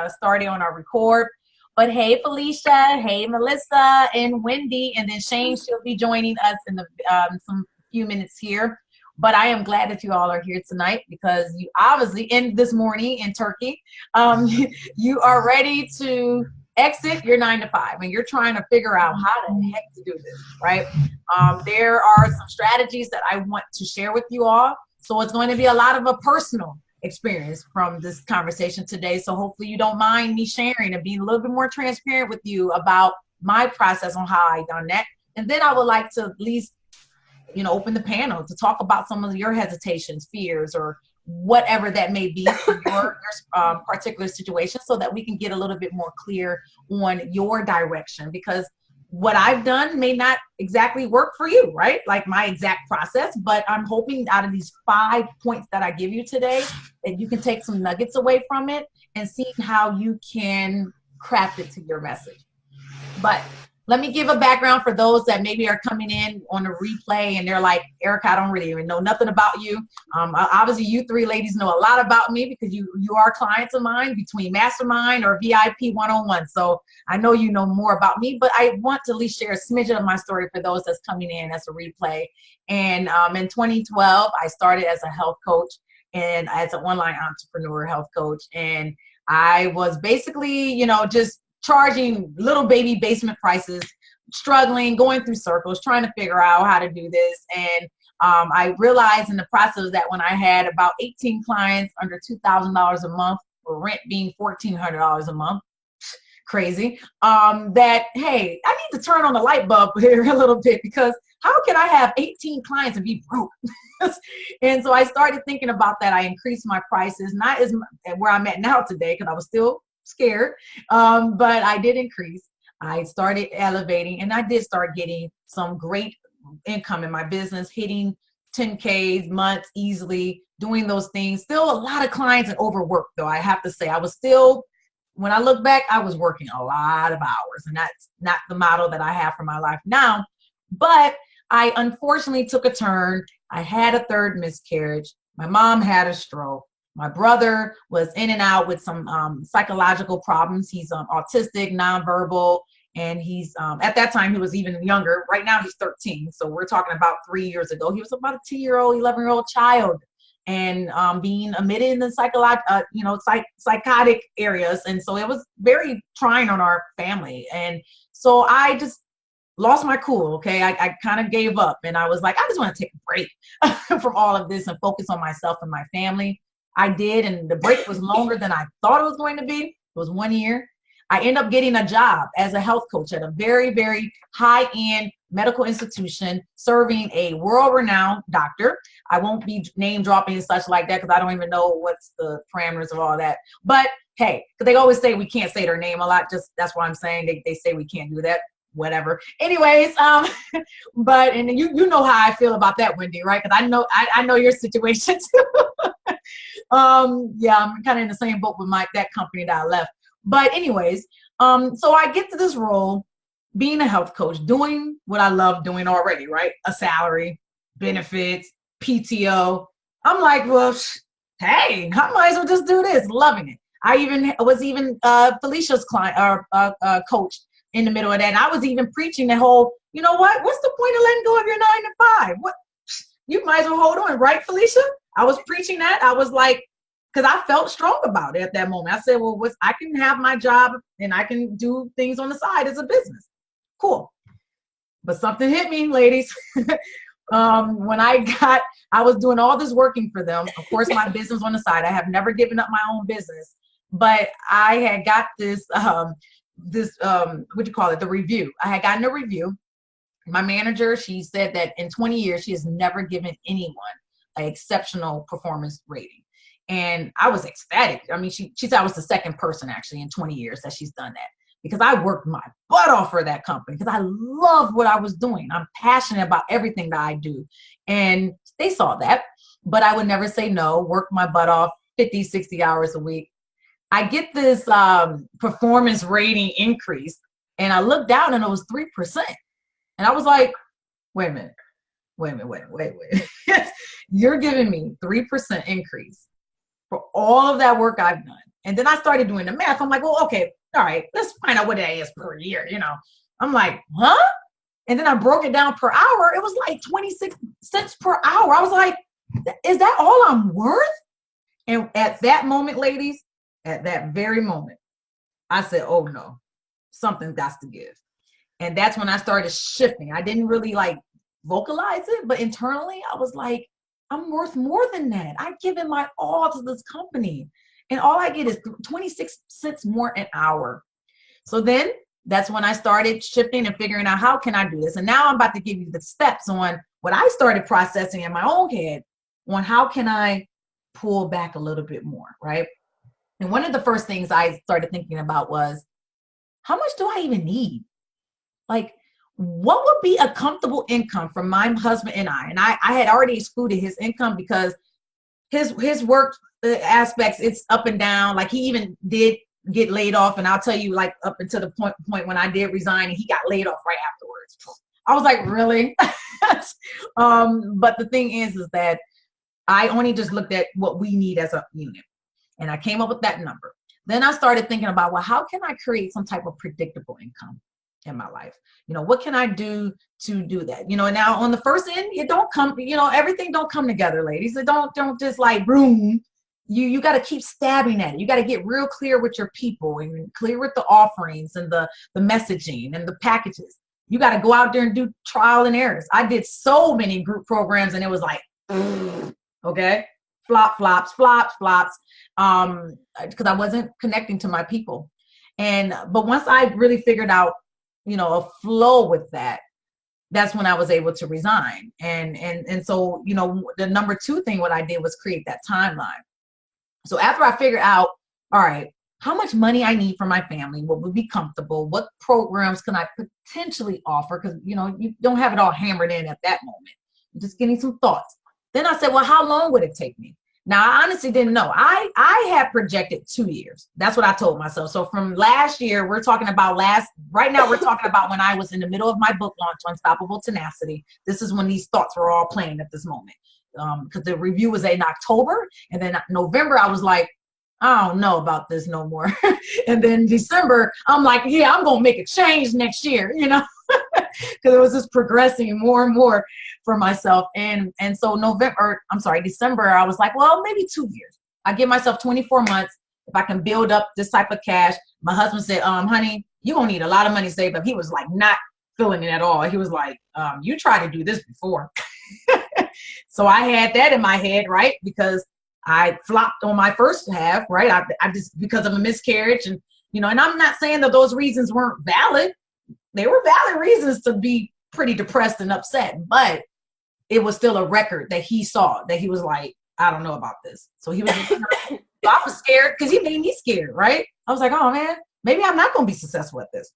started on our record. But hey, Felicia, hey, Melissa, and Wendy, and then Shane, she'll be joining us in the some few minutes here. But I am glad that you all are here tonight because you obviously, in this morning in Turkey, um, you are ready to exit your 9 to 5 and you're trying to figure out how the heck to do this, right? There are some strategies that I want to share with you all. So it's going to be a lot of a personal experience from this conversation today. So hopefully you don't mind me sharing and being a little bit more transparent with you about my process on how I done that. And then I would like to at least, open the panel to talk about some of your hesitations, fears, or whatever that may be for your particular situation so that we can get a little bit more clear on your direction, because what I've done may not exactly work for you, right? Like my exact process, but I'm hoping out of these 5 points that I give you today that you can take some nuggets away from it and see how you can craft it to your message. But let me give a background for those that maybe are coming in on a replay and they're like, Erica, I don't really even know nothing about you. Obviously, you three ladies know a lot about me because you are clients of mine between Mastermind or VIP one-on-one. So I know you know more about me, but I want to at least share a smidgen of my story for those that's coming in as a replay. And in 2012, I started as a health coach and as an online entrepreneur health coach. And I was basically, just charging little baby basement prices, struggling, going through circles, trying to figure out how to do this. And I realized in the process that when I had about 18 clients under $2,000 a month, for rent being $1,400 a month, crazy, that, hey, I need to turn on the light bulb here a little bit, because how can I have 18 clients and be broke? And so I started thinking about that. I increased my prices, not as where I'm at now today, because I was still scared, but I did increase. I started elevating, and I did start getting some great income in my business, hitting 10K months easily, doing those things. Still a lot of clients and overworked, though. I have to say, I was still, when I look back, I was working a lot of hours, and that's not the model that I have for my life now. But I unfortunately took a turn. I had a third miscarriage. My mom had a stroke. My brother was in and out with some psychological problems. He's autistic, nonverbal, and he's at that time he was even younger. Right now he's 13, so we're talking about 3 years ago. He was about a 2-year-old, 11-year-old child, and being admitted in the psychotic areas, and so it was very trying on our family. And so I just lost my cool. Okay, I kind of gave up, and I was like, I just want to take a break from all of this and focus on myself and my family. I did, and the break was longer than I thought it was going to be. It was 1 year. I ended up getting a job as a health coach at a very, very high-end medical institution, serving a world-renowned doctor. I won't be name dropping and such like that because I don't even know what's the parameters of all that. But hey, because they always say we can't say their name a lot. Just that's what I'm saying. They say we can't do that. Whatever. Anyways, but and you know how I feel about that, Wendy, right? Because I know your situation too. Yeah, I'm kind of in the same boat with that company that I left. But anyways, so I get to this role, being a health coach, doing what I love doing already, right? A salary, benefits, PTO. I'm like, well, hey, I might as well just do this. Loving it. I was Felicia's client or coach in the middle of that. And I was even preaching the whole, you know what? What's the point of letting go of your 9 to 5? What? You might as well hold on, right, Felicia? I was preaching that. I was like, because I felt strong about it at that moment. I said, well, I can have my job and I can do things on the side as a business. Cool. But something hit me, ladies. When I was doing all this working for them. Of course, my business on the side. I have never given up my own business. But I had got this, what do you call it? The review. I had gotten a review. My manager, she said that in 20 years, she has never given anyone an exceptional performance rating. And I was ecstatic. I mean, she said I was the second person actually in 20 years that she's done that, because I worked my butt off for that company because I love what I was doing. I'm passionate about everything that I do. And they saw that, but I would never say no, work my butt off 50, 60 hours a week. I get this performance rating increase, and I looked down and it was 3%. And I was like, wait a minute. You're giving me 3% increase for all of that work I've done. And then I started doing the math. I'm like, well, okay, all right, let's find out what that is per year, you know. I'm like, huh? And then I broke it down per hour. It was like 26 cents per hour. I was like, is that all I'm worth? And at that moment, ladies, at that very moment, I said, oh no, something got to give. And that's when I started shifting. I didn't really like vocalize it, but internally I was like, I'm worth more than that. I've given my all to this company. And all I get is 26 cents more an hour. So then that's when I started shifting and figuring out how can I do this. And now I'm about to give you the steps on what I started processing in my own head on how can I pull back a little bit more, right? And one of the first things I started thinking about was, how much do I even need? Like, what would be a comfortable income for my husband and I? And I had already excluded his income because his work aspects, it's up and down. Like he even did get laid off. And I'll tell you, like up until the point when I did resign and he got laid off right afterwards. I was like, really? But the thing is that I only just looked at what we need as a unit. And I came up with that number. Then I started thinking about, well, how can I create some type of predictable income in my life? You know, what can I do to do that? You know, now on the first end, it don't come, you know, everything don't come together, ladies. It don't just like boom. You got to keep stabbing at it. You got to get real clear with your people and clear with the offerings and the messaging and the packages. You got to go out there and do trial and errors. I did so many group programs and it was like, okay, flops, because I wasn't connecting to my people. But once I really figured out, you know, a flow with that, that's when I was able to resign. And so, you know, the number two thing, what I did was create that timeline. So after I figured out, all right, how much money I need for my family, what would be comfortable, what programs can I potentially offer? Because, you know, you don't have it all hammered in at that moment. You're just getting some thoughts. Then I said, well, how long would it take me? Now, I honestly didn't know. I had projected 2 years. That's what I told myself. So from last year, we're talking about right now we're talking about when I was in the middle of my book launch, Unstoppable Tenacity. This is when these thoughts were all playing at this moment. Because the review was in October. And then November, I was like, I don't know about this no more. And then December, I'm like, yeah, I'm going to make a change next year, you know, because it was just progressing more and more for myself. And so December, I was like, well, maybe 2 years. I give myself 24 months. If I can build up this type of cash. My husband said, honey, you're going to need a lot of money saved up. He was like, not feeling it at all. He was like, you tried to do this before. So I had that in my head, right? Because I flopped on my first half, right? I just, because of a miscarriage and, you know, and I'm not saying that those reasons weren't valid. They were valid reasons to be pretty depressed and upset, but it was still a record that he saw that he was like, I don't know about this. So he was, so I was scared because he made me scared, right? I was like, oh man, maybe I'm not going to be successful at this.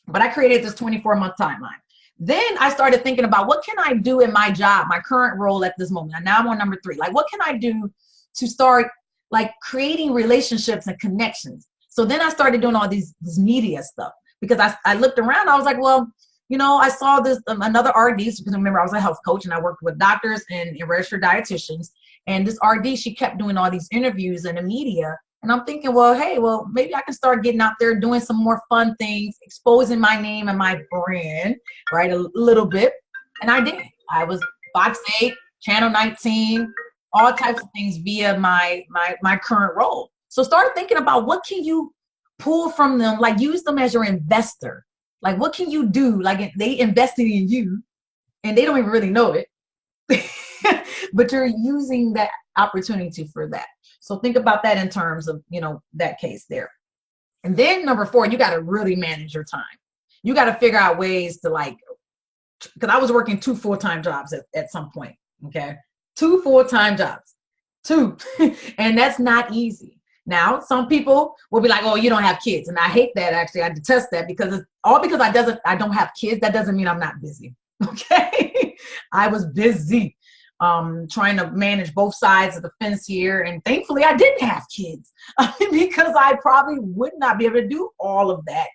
But I created this 24-month timeline. Then I started thinking about what can I do in my job, my current role at this moment. And now I'm on number 3. Like, what can I do to start like creating relationships and connections? So then I started doing all this media stuff because I looked around. I was like, well, you know, I saw this another RD, because remember I was a health coach and I worked with doctors and registered dietitians. And this RD, she kept doing all these interviews in the media. And I'm thinking, well, hey, well, maybe I can start getting out there doing some more fun things, exposing my name and my brand, right, a little bit. And I did. I was Fox 8, Channel 19, all types of things via my current role. So start thinking about what can you pull from them, like use them as your investor. Like what can you do? Like they invested in you and they don't even really know it, but you're using that opportunity for that. So think about that in terms of, you know, that case there. And then number 4, you got to really manage your time. You got to figure out ways to like, because I was working 2 full-time jobs at some point. Okay. 2 full-time jobs, 2. And that's not easy. Now, some people will be like, oh, you don't have kids. And I hate that. Actually, I detest that because it's all because I don't have kids. That doesn't mean I'm not busy. Okay. I was busy. Trying to manage both sides of the fence here. And thankfully I didn't have kids because I probably would not be able to do all of that,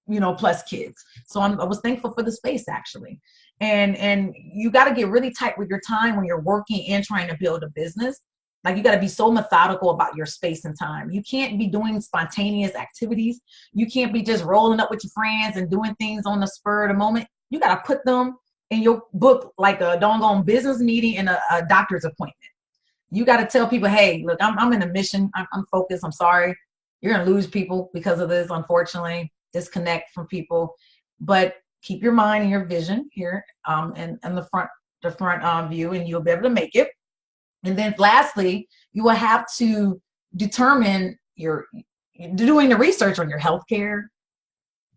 you know, plus kids. So I was thankful for the space actually. And you got to get really tight with your time when you're working and trying to build a business. Like you got to be so methodical about your space and time. You can't be doing spontaneous activities. You can't be just rolling up with your friends and doing things on the spur of the moment. You got to put them in your book like a doggone business meeting and a doctor's appointment. You got to tell people, hey, look, I'm in a mission. I'm focused. I'm sorry. You're going to lose people because of this, unfortunately. Disconnect from people. But keep your mind and your vision here and the front view, and you'll be able to make it. And then lastly, you will have to determine doing the research on your healthcare,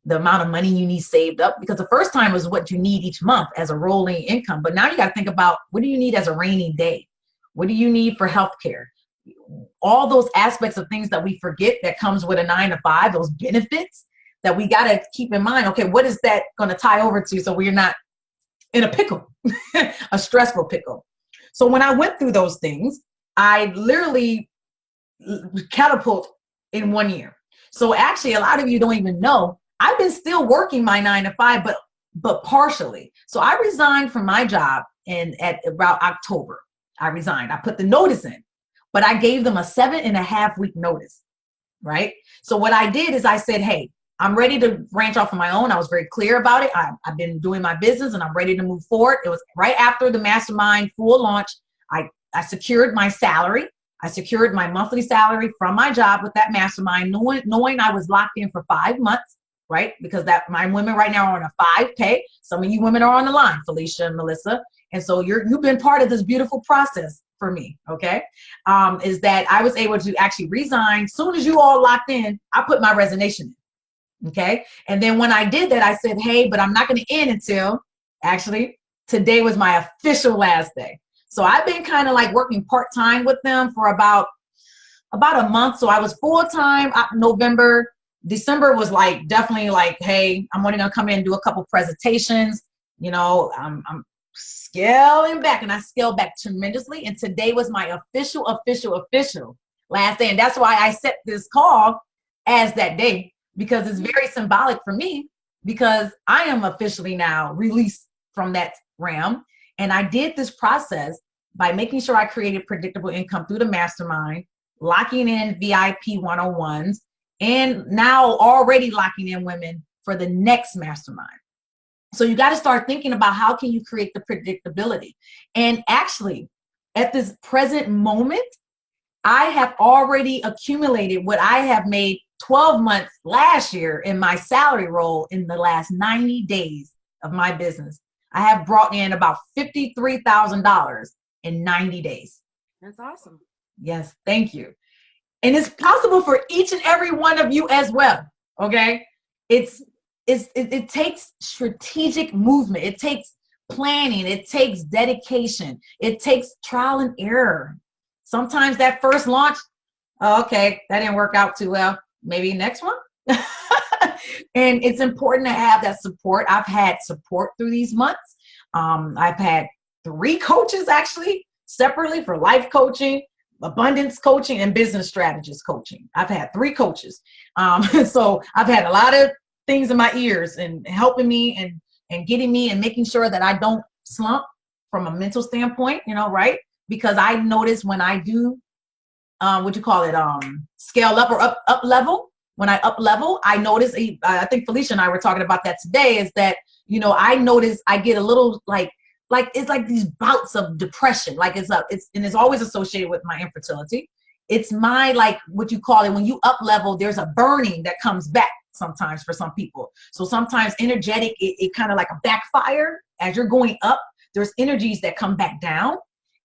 the amount of money you need saved up, because the first time was what you need each month as a rolling income. But now you got to think about, what do you need as a rainy day? What do you need for healthcare? All those aspects of things that we forget that comes with a 9-to-5, those benefits that we got to keep in mind. Okay, what is that going to tie over to so we're not in a pickle, a stressful pickle? So when I went through those things, I literally catapult in 1 year. So actually, a lot of you don't even know, I've been still working my 9-to-5, but partially. So I resigned from my job at about October. I resigned. I put the notice in, but I gave them a 7.5-week notice, right? So what I did is I said, hey, I'm ready to branch off on my own. I was very clear about it. I've been doing my business and I'm ready to move forward. It was right after the mastermind full launch. I secured my salary. I secured my monthly salary from my job with that mastermind, knowing I was locked in for 5 months, right? Because my women right now are on a 5 pay. Some of you women are on the line, Felicia and Melissa. And so you've been part of this beautiful process for me, okay? Is that I was able to actually resign. Soon as you all locked in, I put my resignation in. Okay. And then when I did that, I said, hey, but I'm not going to end until actually today was my official last day. So I've been kind of like working part-time with them for about a month. So I was full-time November. December was like definitely like, hey, I'm only going to come in and do a couple presentations. You know, I'm scaling back, and I scaled back tremendously. And today was my official last day. And that's why I set this call as that day, because it's very symbolic for me, because I am officially now released from that realm. And I did this process by making sure I created predictable income through the mastermind, locking in VIP 101s, and now already locking in women for the next mastermind. So you got to start thinking about how can you create the predictability. And actually, at this present moment, I have already accumulated what I have made 12 months last year in my salary role. In the last 90 days of my business, I have brought in about $53,000 in 90 days. That's awesome. Yes, thank you. And it's possible for each and every one of you as well. Okay. It takes strategic movement. It takes planning. It takes dedication. It takes trial and error. Sometimes that first launch, okay, that didn't work out too well. Maybe next one. And it's important to have that support. I've had support through these months. I've had 3 coaches actually separately for life coaching, abundance coaching, and business strategist coaching. I've had 3 coaches. So I've had a lot of things in my ears and helping me and getting me and making sure that I don't slump from a mental standpoint, you know, right? Because I notice when I do, scale up or up level, when I up level, I notice, I think Felicia and I were talking about that today, is that, you know, I notice I get a little like it's like these bouts of depression. Like it's always associated with my infertility. It's my, like what you call it, when you up level, there's a burning that comes back sometimes for some people. So sometimes energetic, it kind of like a backfire as you're going up. There's energies that come back down,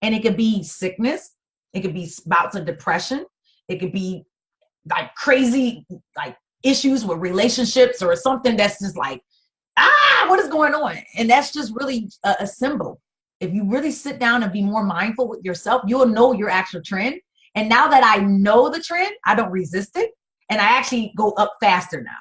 and it could be sickness. It could be bouts of depression. It could be like crazy, like issues with relationships or something that's just like, what is going on? And that's just really a symbol. If you really sit down and be more mindful with yourself, you'll know your actual trend. And now that I know the trend, I don't resist it. And I actually go up faster now.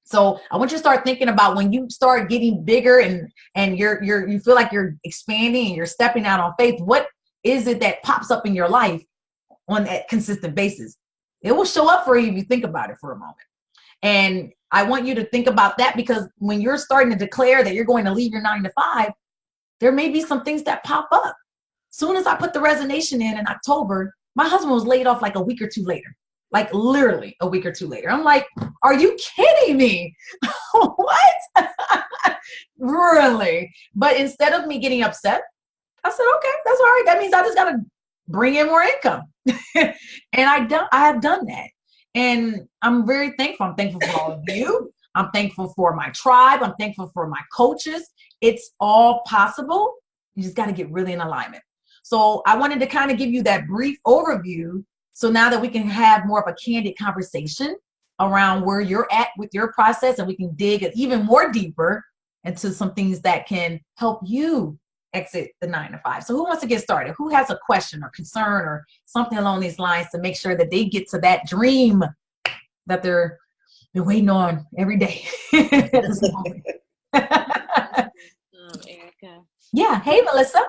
So I want you to start thinking about when you start getting bigger and you feel like you're expanding and you're stepping out on faith, what is it that pops up in your life on that consistent basis? It will show up for you if you think about it for a moment. And I want you to think about that, because when you're starting to declare that you're going to leave your 9 to 5, there may be some things that pop up. Soon as I put the resignation in October, my husband was laid off like a week or two later. Like literally a week or two later. I'm like, are you kidding me? What? Really? But instead of me getting upset, I said, okay, that's all right. That means I just got to bring in more income. And I have done that. And I'm very thankful. I'm thankful for all of you. I'm thankful for my tribe. I'm thankful for my coaches. It's all possible. You just got to get really in alignment. So I wanted to kind of give you that brief overview. So now that we can have more of a candid conversation around where you're at with your process, and we can dig even more deeper into some things that can help you exit the 9-to-5. So who wants to get started? Who has a question or concern or something along these lines to make sure that they get to that dream that they're waiting on every day? Erica. Yeah. Hey, Melissa.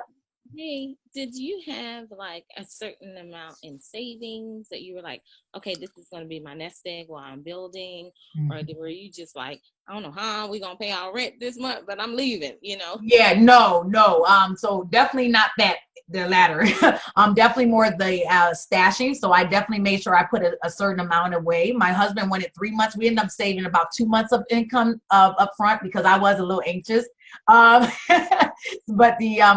Hey, did you have like a certain amount in savings that you were like, okay, this is going to be my nest egg while I'm building? Or were you just like, I don't know how we're going to pay our rent this month, but I'm leaving, you know? Yeah, no. So definitely not the latter. Definitely more the stashing. So I definitely made sure I put a certain amount away. My husband wanted 3 months. We ended up saving about 2 months of income up front because I was a little anxious. But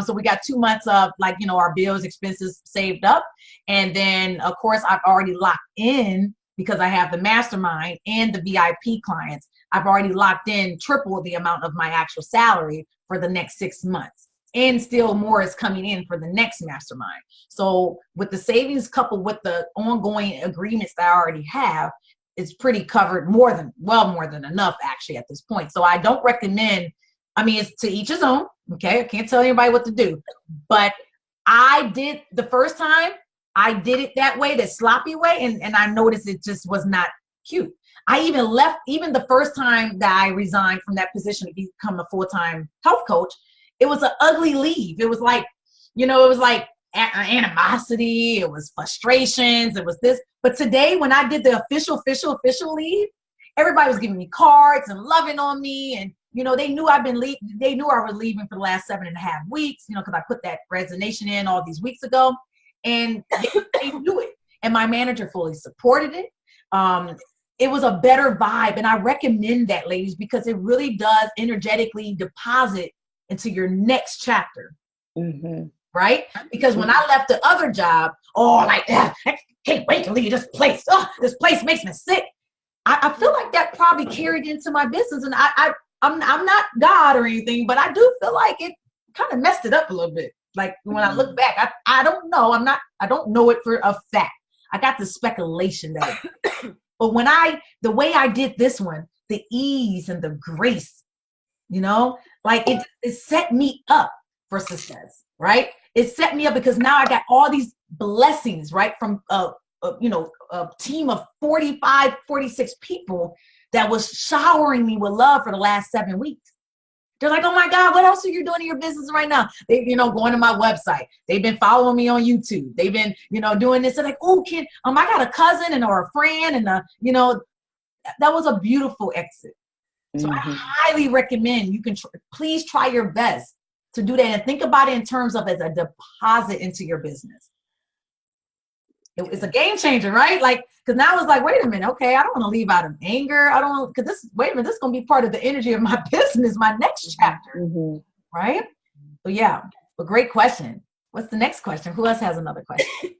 so we got 2 months of our bills, expenses saved up. And then of course I've already locked in, because I have the mastermind and the VIP clients. I've already locked in triple the amount of my actual salary for the next 6 months. And still more is coming in for the next mastermind. So with the savings coupled with the ongoing agreements that I already have, it's pretty covered, more than enough actually at this point. So I don't recommend, it's to each his own. Okay. I can't tell anybody what to do, but I did the first time I did it that way, the sloppy way. And I noticed it just was not cute. I even left, even the first time that I resigned from that position to become a full-time health coach, it was an ugly leave. It was like, it was like animosity. It was frustrations. It was this. But today when I did the official leave, everybody was giving me cards and loving on me. And, they knew they knew I was leaving for the last 7.5 weeks, because I put that resignation in all these weeks ago, and they knew it. And my manager fully supported it. It was a better vibe. And I recommend that, ladies, because it really does energetically deposit into your next chapter. Mm-hmm. Right? Because when I left the other job, I can't wait to leave this place. Oh, this place makes me sick. I feel like that probably carried into my business. And I'm not God or anything, but I do feel like it kind of messed it up a little bit. Like when I look back, I don't know. I don't know it for a fact. I got the speculation that but the way I did this one, the ease and the grace, it set me up for success, right? It set me up because now I got all these blessings, right? From a team of 45, 46 people that was showering me with love for the last 7 weeks. They're like, oh my God, what else are you doing in your business right now? They, going to my website. They've been following me on YouTube. They've been, doing this. They're like, oh, I got a cousin or a friend, and that was a beautiful exit. So I highly recommend you can please try your best to do that, and think about it in terms of as a deposit into your business. It's a game changer, right? Because now it's like, wait a minute, okay, I don't want to leave out of anger. I don't, because this is going to be part of the energy of my business, my next chapter, right? So yeah, but great question. What's the next question? Who else has another question?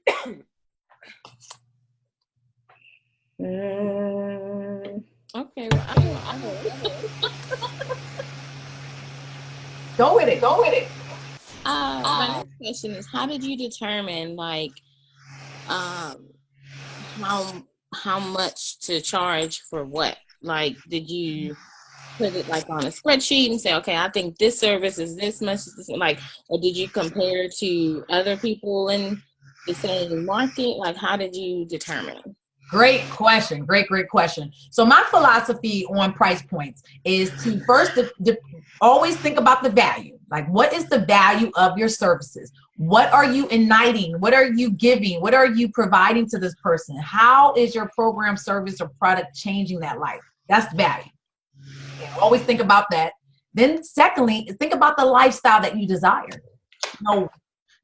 Okay. Go with it. My next question is, how did you determine how much to charge for what? Did you put it on a spreadsheet and say, okay, I think this service is this much, or did you compare to other people in the same market? How did you determine? Great question. Great question. So my philosophy on price points is to first always think about the value. What is the value of your services? What are you igniting? What are you giving? What are you providing to this person? How is your program, service, or product changing that life? That's value. Always think about that. Then secondly, think about the lifestyle that you desire.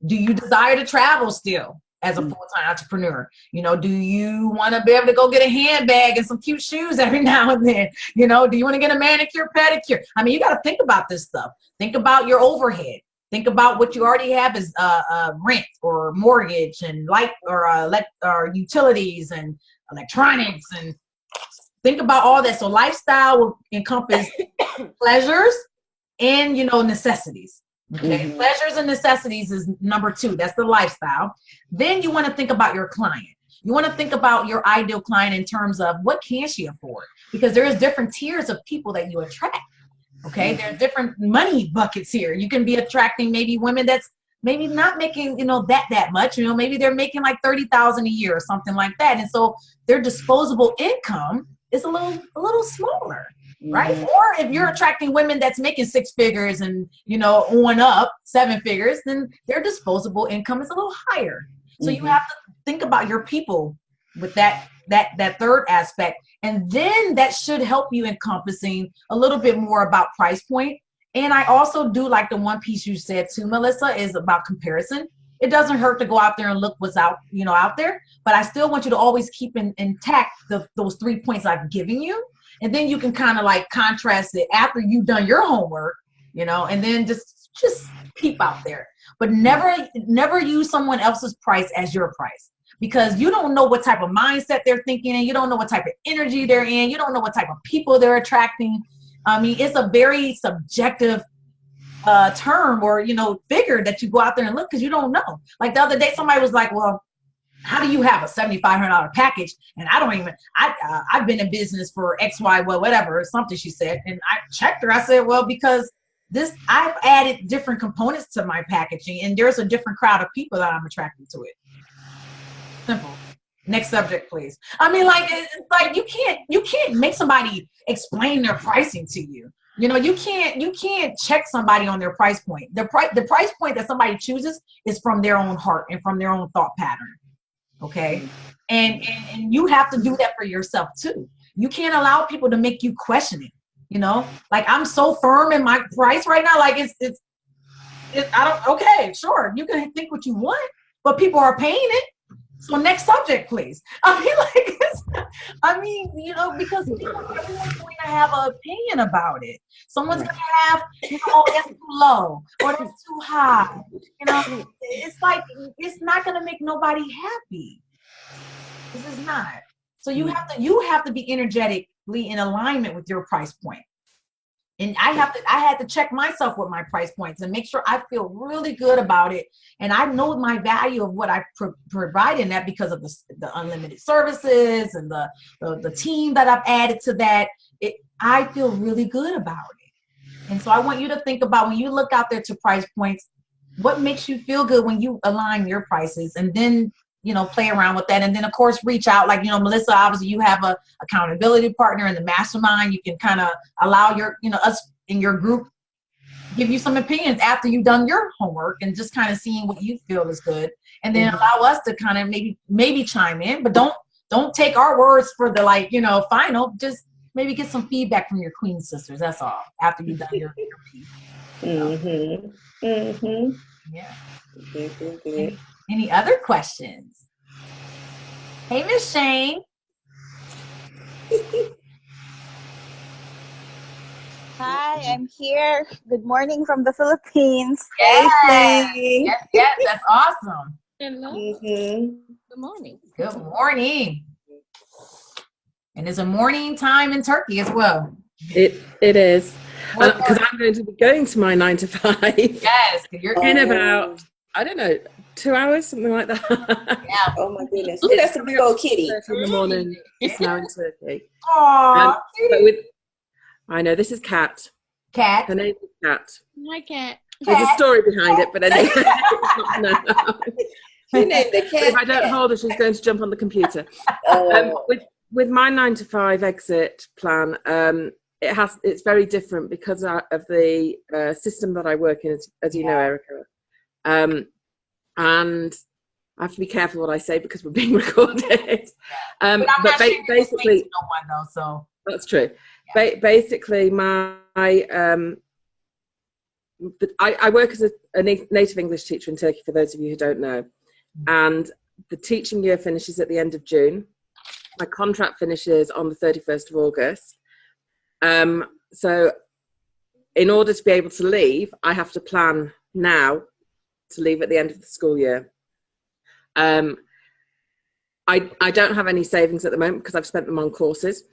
Do you desire to travel still as a full-time entrepreneur? You know, do you want to be able to go get a handbag and some cute shoes every now and then? You know, do you want to get a manicure, pedicure? I mean, you got to think about this stuff. Think about your overhead. Think about what you already have as rent or mortgage and light or utilities and electronics, and think about all that. So lifestyle will encompass pleasures and, you know, necessities. Okay, pleasures and necessities is number 2. That's the lifestyle. Then you want to think about your client. You want to think about your ideal client in terms of what can she afford, because there is different tiers of people that you attract. Okay, there are different money buckets here. You can be attracting maybe women that's maybe not making, you know, that much. You know, maybe they're making like 30,000 a year or something like that, and so their disposable income is a little smaller. Right? Or if you're attracting women that's making 6 figures and, you know, on up 7 figures, then their disposable income is a little higher. So you have to think about your people with that third aspect. And then that should help you encompassing a little bit more about price point. And I also do like the one piece you said too, Melissa, is about comparison. It doesn't hurt to go out there and look what's out there, but I still want you to always keep intact those 3 points I've given you. And then you can kind of like contrast it after you've done your homework, you know, and then just keep out there. But never use someone else's price as your price, because you don't know what type of mindset they're thinking in. You don't know what type of energy they're in. You don't know what type of people they're attracting. I mean, it's a very subjective term or, you know, figure that you go out there and look, because you don't know. Like the other day, somebody was like, well, how do you have a $7,500 package? And I don't even, I've been in business for X, Y, well, whatever, or something she said. And I checked her. I said, well, because I've added different components to my packaging, and there's a different crowd of people that I'm attracting to it. Simple. Next subject, please. I mean, like, it's like you can't make somebody explain their pricing to you. You know, you can't check somebody on their price point. The price point that somebody chooses is from their own heart and from their own thought pattern. Okay. And you have to do that for yourself too. You can't allow people to make you question it. You know, like I'm so firm in my price right now. Like okay, sure. You can think what you want, but people are paying it. So next subject, please. I mean, you know, because everyone's going to have an opinion about it. Someone's going to have, you know, oh, that's too low or that's too high. You know, it's like, it's not going to make nobody happy. This is not. So you have to be energetically in alignment with your price point. And I had to check myself with my price points and make sure I feel really good about it. And I know my value of what I provide in that because of the unlimited services and the team that I've added to that. I feel really good about it. And so I want you to think about, when you look out there to price points, what makes you feel good when you align your prices, and then, you know, play around with that. And then of course, reach out. Like, you know, Melissa, obviously you have a accountability partner in the mastermind. You can kind of allow us in your group, give you some opinions after you've done your homework and just kind of seeing what you feel is good. And then allow us to kind of maybe chime in, but don't take our words for the, like, you know, final. Just maybe get some feedback from your queen sisters. That's all, after you've done your piece. Yeah. Good. Any other questions? Hey, Miss Shane. Hi, I'm here. Good morning from the Philippines. Yes, that's awesome. Hello. Good morning. Good morning. And it's a morning time in Turkey as well. It is. Because I'm going to be going to my 9 to 5. Yes, you're in about, I don't know, 2 hours, something like that. Yeah. Oh my goodness. Look, that's a big old kitty. In the morning. It's now in Turkey. Aww. I know, this is Kat. Kat. Her name is Kat. Hi, Kat. There's a story behind it, but anyway. She named the cat. If I don't hold her, she's going to jump on the computer. With my 9 to 5 exit plan, it's very different because of the system that I work in, as you know, Erica. And I have to be careful what I say because we're being recorded. But basically, no one though, so that's true. Yeah. Basically, my I work as a native English teacher in Turkey, for those of you who don't know. And the teaching year finishes at the end of June. My contract finishes on the 31st of August. So in order to be able to leave, I have to plan now to leave at the end of the school year. I don't have any savings at the moment because I've spent them on courses.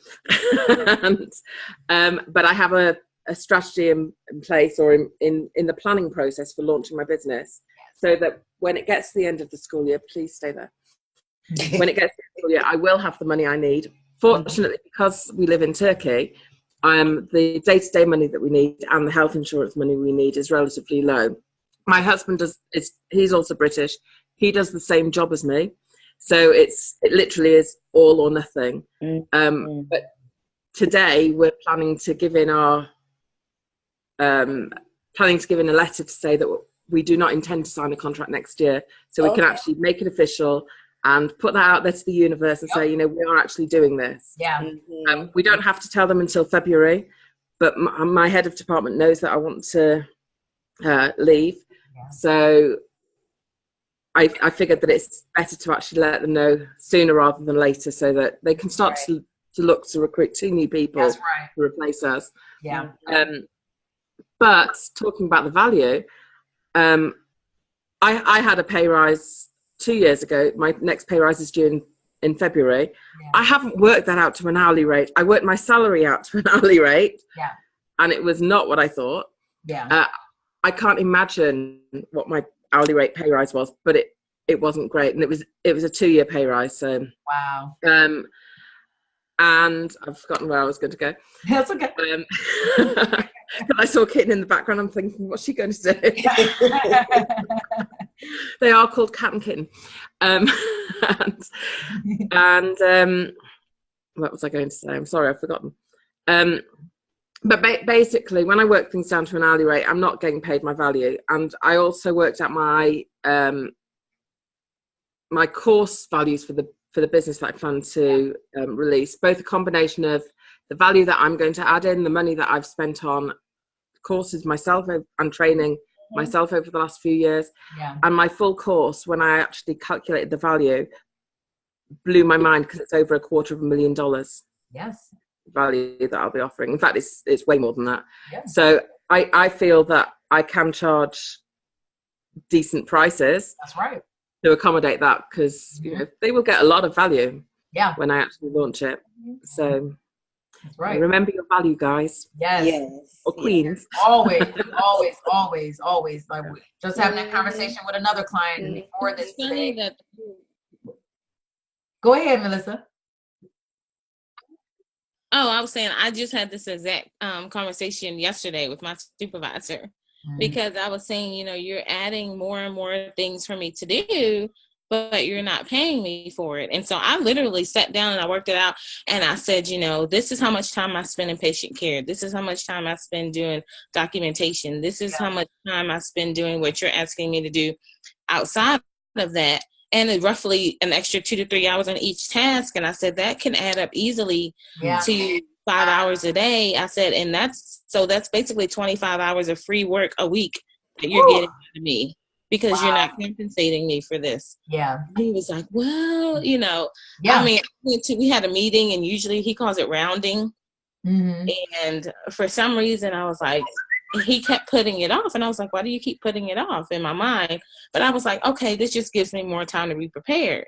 But I have a strategy in place, or in the planning process for launching my business, so that when it gets to the end of the school year, please stay there. When it gets to the school year, I will have the money I need. Fortunately, because we live in Turkey, the day-to-day money that we need and the health insurance money we need is relatively low. My husband he's also British. He does the same job as me. So it literally is all or nothing. But today we're planning to give in a letter to say that we do not intend to sign a contract next year. So we can actually make it official and put that out there to the universe and say, we are actually doing this. Yeah. We don't have to tell them until February, but my head of department knows that I want to leave. Yeah. So I figured that it's better to actually let them know sooner rather than later, so that they can start to look to recruit 2 new people to replace us. Yeah. But talking about the value, I had a pay rise 2 years ago. My next pay rise is due in February. Yeah. I haven't worked that out to an hourly rate. I worked my salary out to an hourly rate, and it was not what I thought. Yeah. I can't imagine what my hourly rate pay rise was, but it wasn't great, and it was a 2-year pay rise. So wow. And I've forgotten where I was going to go. That's okay. Because I saw Kitten in the background, I'm thinking, what's she going to do? They are called Cat and Kitten. And what was I going to say? I'm sorry, I've forgotten. But basically, when I work things down to an hourly rate, I'm not getting paid my value. And I also worked out my my course values for the business that I plan to release, both a combination of the value that I'm going to add in, the money that I've spent on courses myself and training myself over the last few years, and my full course, when I actually calculated the value, blew my mind, because it's over $250,000. Yes. Value that I'll be offering. In fact, it's way more than that. Yeah. So I feel that I can charge decent prices. That's right. To accommodate that, because they will get a lot of value. Yeah. When I actually launch it. So that's right. Remember your value, guys. Yes. Or queens. Always. Like, just having that conversation with another client before this today. Go ahead, Melissa. Oh, I was saying I just had this exact conversation yesterday with my supervisor, because I was saying, you're adding more and more things for me to do, but you're not paying me for it. And so I literally sat down and I worked it out, and I said, this is how much time I spend in patient care. This is how much time I spend doing documentation. This is how much time I spend doing what you're asking me to do outside of that. And roughly an extra 2 to 3 hours on each task. And I said, that can add up easily to 5 hours a day. I said, and that's basically 25 hours of free work a week that you're getting out of me, because you're not compensating me for this. Yeah. He was like, well, I mean, we had a meeting, and usually he calls it rounding. And for some reason I was like, he kept putting it off, and I was like, why do you keep putting it off, in my mind? But I was like, okay, this just gives me more time to be prepared.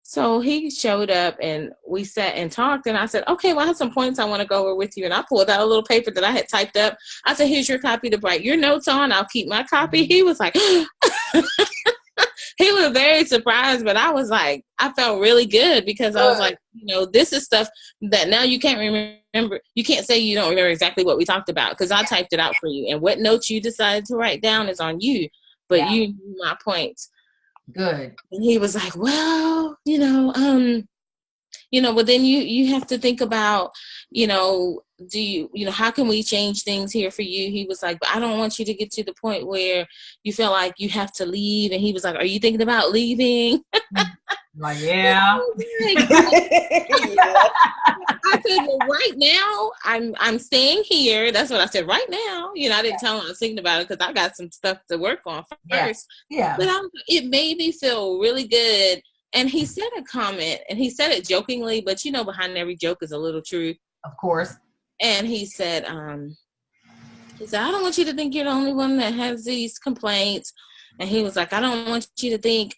So he showed up, and we sat and talked, and I said, okay, well, I have some points I want to go over with you. And I pulled out a little paper that I had typed up. I said, here's your copy to write your notes on. I'll keep my copy. He was like, he was very surprised, but I was like, I felt really good, because I was like, this is stuff that now you can't remember. You can't say you don't remember exactly what we talked about, because I typed it out for you. And what notes you decided to write down is on you, but you knew my points. Good. And he was like, well, but then you have to think about, how can we change things here for you? He was like, but I don't want you to get to the point where you feel like you have to leave. And he was like, are you thinking about leaving? Like, yeah. I said, well, right now I'm staying here. That's what I said. Right now, I didn't tell him I was thinking about it because I got some stuff to work on first. Yeah. But it made me feel really good. And he said a comment, and he said it jokingly, but behind every joke is a little truth. Of course. And he said, I don't want you to think you're the only one that has these complaints. And he was like, I don't want you to think,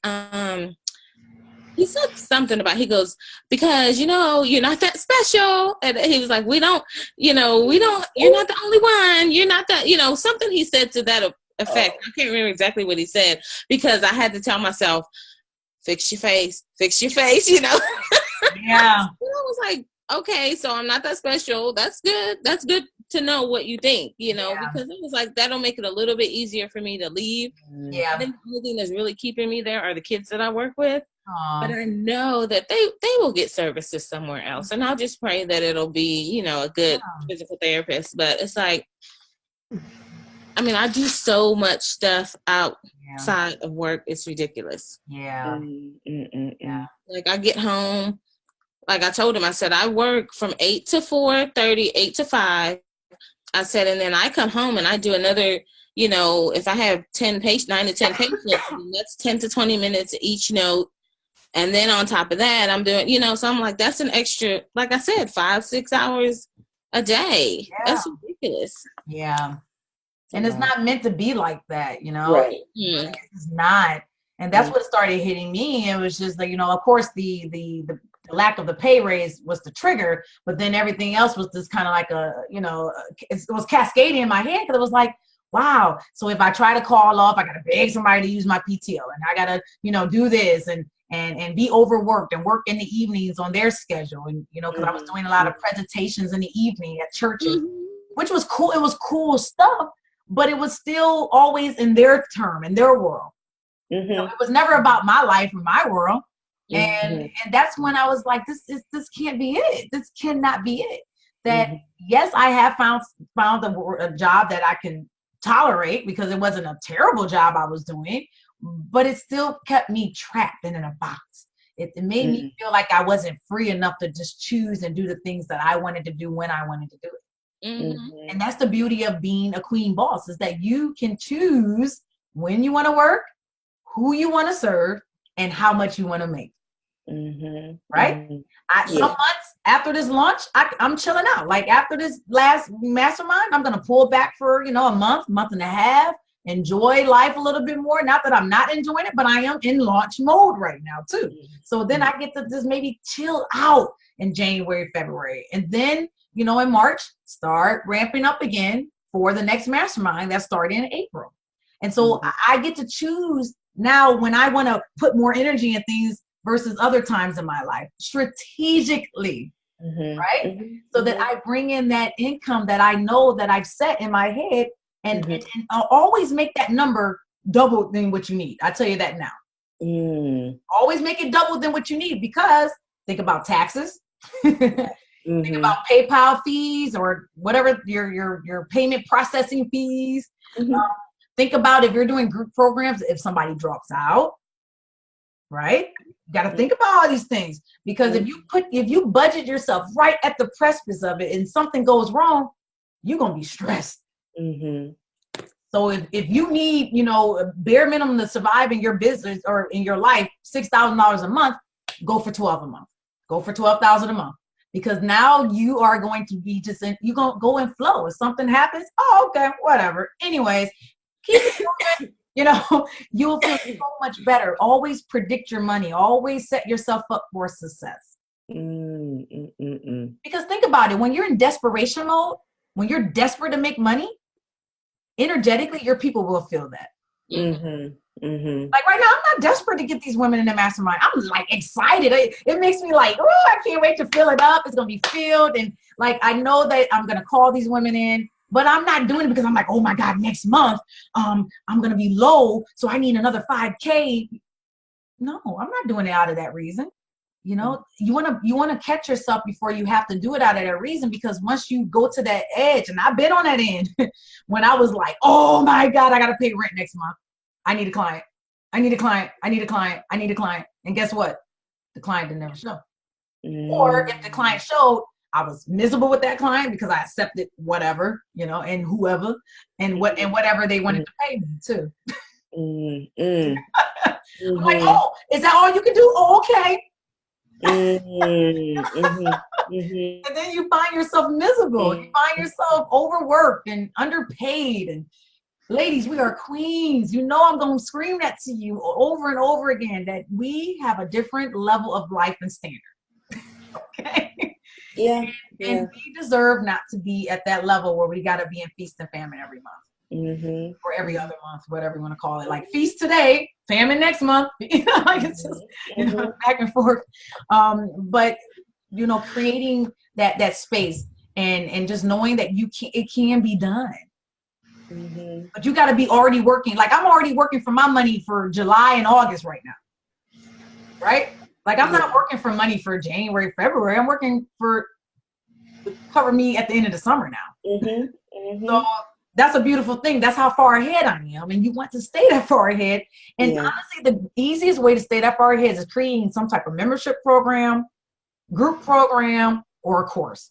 he said something about, he goes, because, you're not that special. And he was like, you're not the only one. You're not that, something he said to that effect. I can't remember exactly what he said, because I had to tell myself, fix your face, Yeah. I was like, okay, so I'm not that special. That's good. That's good to know what you think, because it was like, that'll make it a little bit easier for me to leave. Yeah. I think the only thing that's really keeping me there are the kids that I work with. Aww. But I know that they will get services somewhere else. And I'll just pray that it'll be, a good physical therapist. But it's like, I do so much stuff outside of work. It's ridiculous. Yeah. Yeah. Like, I get home, like I told him, I said, I work from 8 to 4:30, 8 to 5. I said, and then I come home and I do another, if I have 9 to 10 patients, that's 10 to 20 minutes each note. And then on top of that, I'm doing, so I'm like, that's an extra, like I said, 5-6 hours a day. Yeah. That's ridiculous. Yeah. And it's not meant to be like that, Right. It's not. And that's what started hitting me. It was just like, of course, the lack of the pay raise was the trigger, but then everything else was just kind of like it was cascading in my head, because it was like, wow. So if I try to call off, I got to beg somebody to use my PTO, and I got to, do this and be overworked and work in the evenings on their schedule. And, because I was doing a lot of presentations in the evening at churches, which was cool. It was cool stuff, but it was still always in their term, in their world. It was never about my life or my world. And that's when I was like, this can't be it. This cannot be it. That yes, I have found a job that I can tolerate, because it wasn't a terrible job I was doing, but it still kept me trapped in a box. It made me feel like I wasn't free enough to just choose and do the things that I wanted to do when I wanted to do it. And that's the beauty of being a queen boss, is that you can choose when you want to work, who you want to serve, and how much you want to make. Right? Some months after this launch, I'm chilling out. Like, after this last mastermind, I'm going to pull back for, a month and a half, enjoy life a little bit more. Not that I'm not enjoying it, but I am in launch mode right now too. So then I get to just maybe chill out in January, February. And then, in March, start ramping up again for the next mastermind that's starting in April. And so I get to choose now when I want to put more energy in things versus other times in my life, strategically, right? So that I bring in that income that I know that I've set in my head, and I'll always make that number double than what you need. I tell you that now. Always make it double than what you need, because think about taxes, think about PayPal fees, or whatever your payment processing fees. Think about if you're doing group programs, if somebody drops out, right? You got to think about all these things, because if you budget yourself right at the precipice of it and something goes wrong, you're going to be stressed. So if you need, a bare minimum to survive in your business or in your life, $6,000 a month, go for 12 a month. Go for 12,000 a month, because now you are going to be you're going to go in flow. If something happens, okay, whatever. Anyways, keep it moving. You'll feel so much better. Always predict your money. Always set yourself up for success. Because think about it, when you're in desperation mode, when you're desperate to make money, energetically, your people will feel that. Like right now, I'm not desperate to get these women in the mastermind. I'm like excited. It makes me like, oh, I can't wait to fill it up. It's going to be filled. And like, I know that I'm going to call these women in, but I'm not doing it because I'm like, oh my God, next month, I'm going to be low, so I need another 5K. No, I'm not doing it out of that reason. You know, you want to catch yourself before you have to do it out of that reason, because once you go to that edge, and I've been on that end when I was like, oh my God, I got to pay rent next month. I need a client. I need a client. I need a client. I need a client. And guess what? The client didn't ever show. Or if the client showed, I was miserable with that client because I accepted whatever, you know, and whoever and whatever they wanted to pay me too. I'm like, oh, is that all you can do? Oh, okay. And then you find yourself miserable. You find yourself overworked and underpaid. And ladies, we are queens. You know, I'm going to scream that to you over and over again, that we have a different level of life and standard. Okay. Yeah. And we deserve not to be at that level where we got to be in feast and famine every month. Or every other month, whatever you want to call it. Like feast today, famine next month. Like it's just, you know, back and forth. But you know, creating that space and just knowing that it can be done. But you got to be already working. Like I'm already working for my money for July and August right now. Right? Like I'm not working for money for January, February. I'm working to cover me at the end of the summer now. So that's a beautiful thing. That's how far ahead I am. And you want to stay that far ahead. And honestly, the easiest way to stay that far ahead is creating some type of membership program, group program, or a course.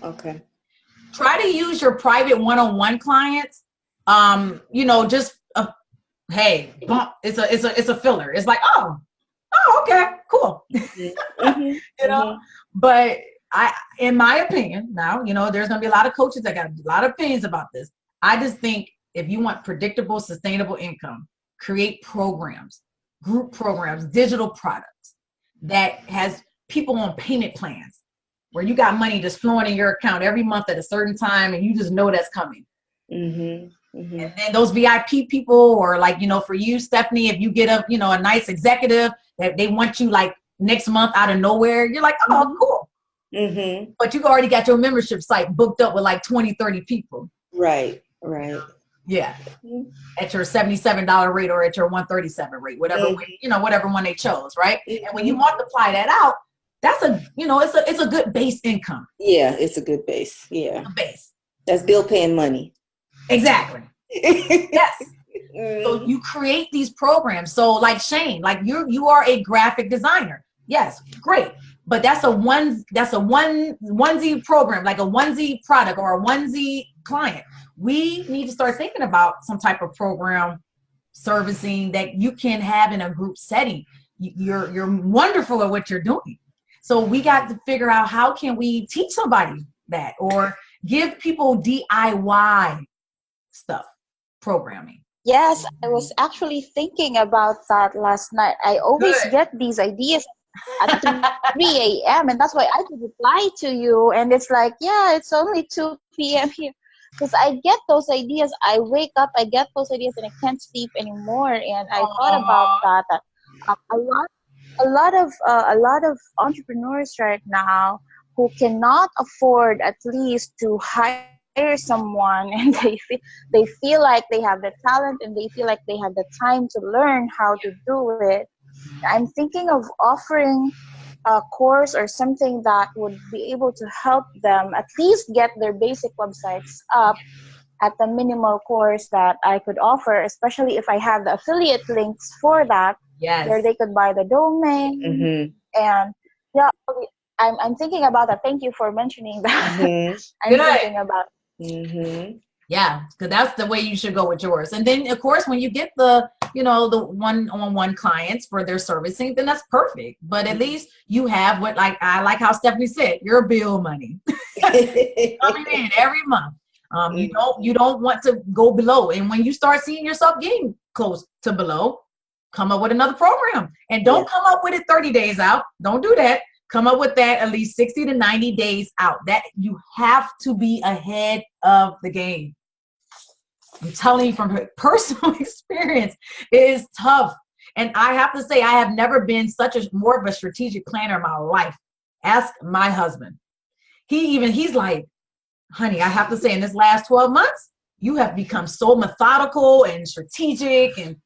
Okay. Try to use your private one-on-one clients. You know, just hey, it's a filler. It's like, oh, okay, cool. You know, but in my opinion, now, you know, there's going to be a lot of coaches that got a lot of opinions about this. I just think if you want predictable, sustainable income, create programs, group programs, digital products that has people on payment plans where you got money just flowing in your account every month at a certain time and you just know that's coming. And then those VIP people, or like, you know, for you, Stephanie, if you get a nice executive that they want you like next month out of nowhere, you're like, oh, cool. But you already got your membership site booked up with like 20, 30 people. Right. Yeah. At your $77 rate or at your $137 rate, whatever, you know, whatever one they chose, right? And when you multiply that out, that's it's a good base income. Yeah, it's a good base. Yeah. A base. That's bill paying money. Exactly. Yes. So you create these programs. So like Shane, like you are a graphic designer. Yes, great. But that's a onesie program, like a onesie product or a onesie client. We need to start thinking about some type of program servicing that you can have in a group setting. You're wonderful at what you're doing. So we got to figure out how can we teach somebody that, or give people DIY stuff, programming. Yes, I was actually thinking about that last night. I always get these ideas at 3 a.m. and that's why I could reply to you. And it's like, yeah, it's only 2 p.m. here. Because I get those ideas. I wake up, I get those ideas, and I can't sleep anymore. And I thought about that. A lot of entrepreneurs right now who cannot afford at least to hire someone, and they feel like they have the talent and they feel like they have the time to learn how to do it. I'm thinking of offering a course or something that would be able to help them at least get their basic websites up at the minimal course that I could offer, especially if I have the affiliate links for that, where they could buy the domain. And yeah, I'm thinking about that. Thank you for mentioning that. I'm thinking about Yeah, because that's the way you should go with yours. And then, of course, when you get the one-on-one clients for their servicing, then that's perfect. But at least you have I like how Stephanie said, your bill money coming in every month. You don't want to go below. And when you start seeing yourself getting close to below, come up with another program. And don't come up with it 30 days out. Don't do that. Come up with that at least 60 to 90 days out. That you have to be ahead of the game. I'm telling you from personal experience, it is tough. And I have to say, I have never been more of a strategic planner in my life. Ask my husband. He's like, honey, I have to say, in this last 12 months, you have become so methodical and strategic. And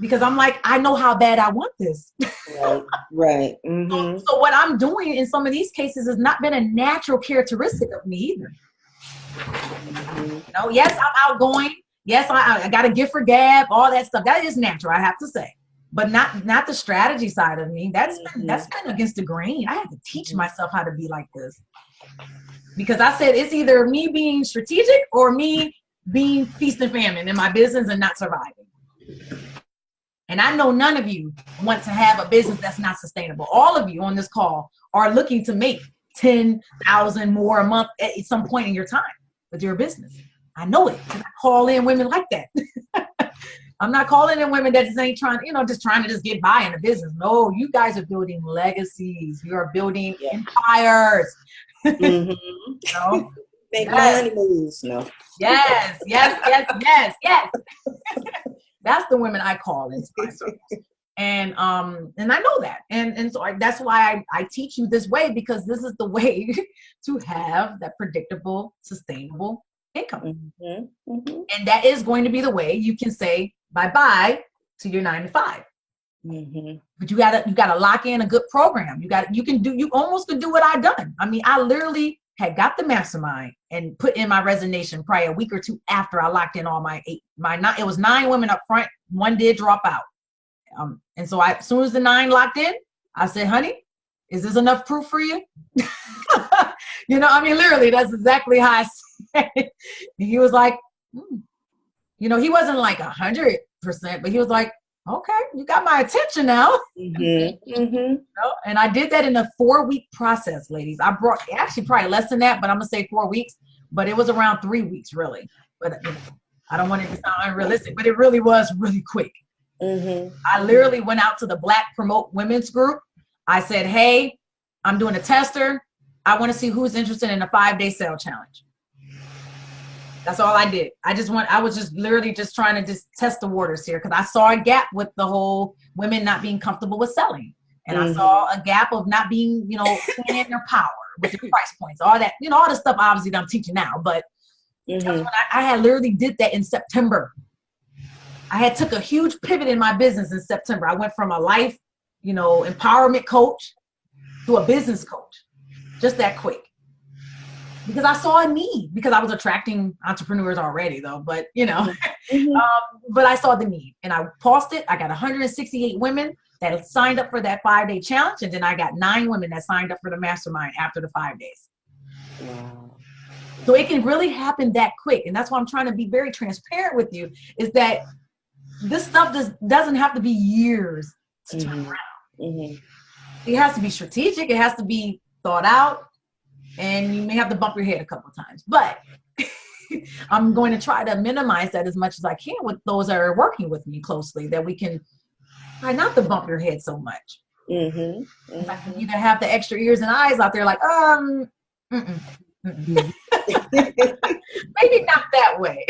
because I'm like, I know how bad I want this. Right. Right. Mm-hmm. So what I'm doing in some of these cases has not been a natural characteristic of me either. Mm-hmm. You know, yes, I'm outgoing. Yes, I got a gift for gab, all that stuff. That is natural, I have to say. But not the strategy side of me. That's been against the grain. I had to teach myself how to be like this. Because I said it's either me being strategic or me being feast and famine in my business and not surviving. And I know none of you want to have a business that's not sustainable. All of you on this call are looking to make 10,000 more a month at some point in your time with your business. I know it. I call in women like that. I'm not calling in women that just ain't trying, just trying to just get by in the business. No, you guys are building legacies. You are building empires. Mm-hmm. Make money moves. No. Yes. That's the women I call into my circles. And I know that. And so that's why I teach you this way, because this is the way to have that predictable, sustainable income. Mm-hmm. Mm-hmm. And that is going to be the way you can say bye-bye to your 9 to 5. Mm-hmm. But you gotta lock in a good program. You almost could do what I done. I mean, I literally had got the mastermind and put in my resignation probably a week or two after I locked in all my 9. It was 9 women up front. 1 did drop out. And so as soon as the 9 locked in, I said, honey, is this enough proof for you? Literally, that's exactly how I said it. And he was like, he wasn't like 100%, but he was like, okay, you got my attention now. Mm-hmm. Mm-hmm. And I did that in a 4-week process, ladies. I brought actually probably less than that, but I'm gonna say 4 weeks, but it was around 3 weeks really. But I don't want it to sound unrealistic, but it really was really quick. Mm-hmm. I literally went out to the Black Promote Women's group. I said, hey, I'm doing a tester. I want to see who's interested in a 5-day sale challenge. That's all I did. I was just literally just trying to just test the waters here, because I saw a gap with the whole women not being comfortable with selling. And I saw a gap of not being, standing in their power with their price points, all that, all the stuff obviously that I'm teaching now. But that's when I had literally did that in September. I had took a huge pivot in my business in September. I went from a life, empowerment coach to a business coach, just that quick. Because I saw a need, because I was attracting entrepreneurs already though, but but I saw the need and I paused it. I got 168 women that signed up for that 5-day challenge. And then I got 9 women that signed up for the mastermind after the 5 days. Wow. So it can really happen that quick. And that's why I'm trying to be very transparent with you, is that this stuff doesn't have to be years to turn around. Mm-hmm. It has to be strategic. It has to be thought out. And you may have to bump your head a couple of times, but I'm going to try to minimize that as much as I can with those that are working with me closely, that we can try not to bump your head so much. Mm-hmm. Mm-hmm. I can either have the extra ears and eyes out there like, maybe not that way.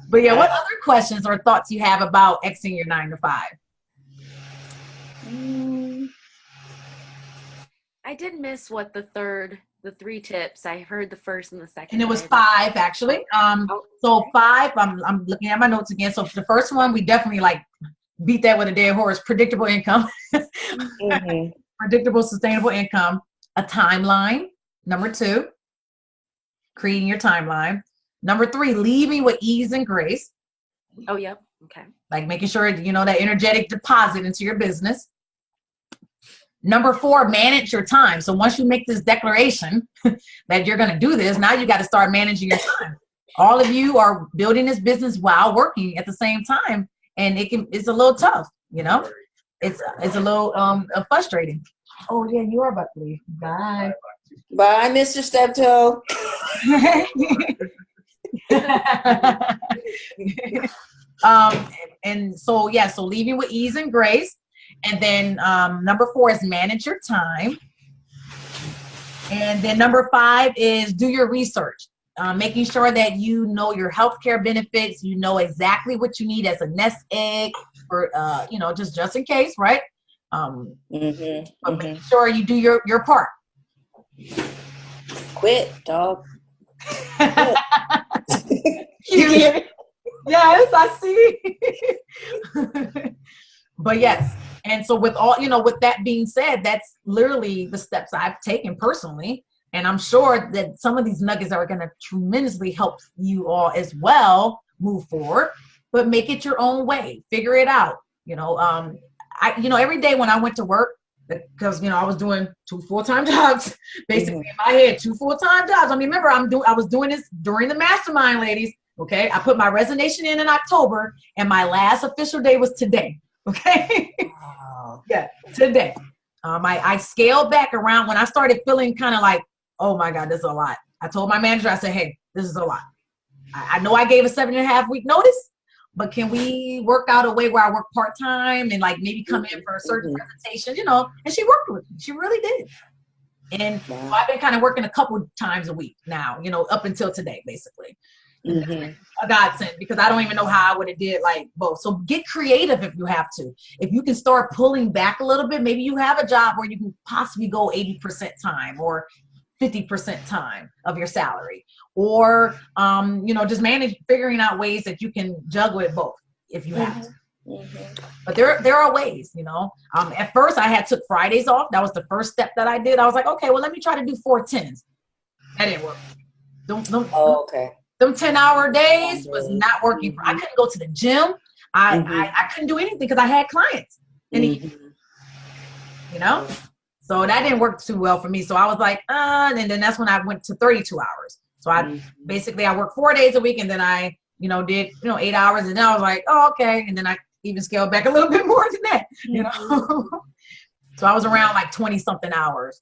But yeah, what other questions or thoughts you have about exiting your 9 to 5? I did miss what the 3 tips. I heard the first and the second. And it was 5 actually. So 5, I'm looking at my notes again. So for the first one, we definitely beat that with a dead horse. Predictable income. Predictable, sustainable income. A timeline. Number 2, creating your timeline. Number 3, leaving with ease and grace. Oh, yep. Okay. Like making sure, that energetic deposit into your business. Number 4, manage your time. So once you make this declaration that you're going to do this, now you got to start managing your time. All of you are building this business while working at the same time. And it's a little tough, it's a little frustrating. Oh yeah, you are about to leave. Bye. Bye, Mr. Steptoe. And so leaving with ease and grace. And then number 4 is manage your time. And then number 5 is do your research, making sure that you know your healthcare benefits, you know exactly what you need as a nest egg for, just in case, right? But making sure you do your part. Quit, dog. You Yes, I see. But yes, and so with all, with that being said, that's literally the steps I've taken personally. And I'm sure that some of these nuggets are going to tremendously help you all as well move forward, but make it your own way, figure it out. Every day when I went to work, because, I was doing 2 full-time jobs, basically in my head, 2 full-time jobs. I mean, remember, I was doing this during the mastermind, ladies. Okay. I put my resignation in October, and my last official day was today. Okay. Wow. Yeah, today. I scaled back around when I started feeling kind of like, oh my God, this is a lot. I told my manager, I said, hey, this is a lot. I know I gave a 7.5-week notice, but can we work out a way where I work part-time and like maybe come in for a certain presentation, and she worked with me. She really did. And so I've been kind of working a couple times a week now, up until today, basically. A godsend, because I don't even know how I would have did like both. So get creative if you have to. If you can start pulling back a little bit, maybe you have a job where you can possibly go 80% time or 50% time of your salary, or just figuring out ways that you can juggle it both if you have to. But there are ways. At first I had took Fridays off. That was the first step that I did. I was like, okay, well, let me try to do 4 10s. That didn't work. Okay. Them 10-hour days was not working. I couldn't go to the gym. I couldn't do anything because I had clients. So that didn't work too well for me. So I was like, and then that's when I went to 32 hours. So I worked 4 days a week, and then I, did, 8 hours. And then I was like, oh, okay. And then I even scaled back a little bit more than that, So I was around like 20 something hours.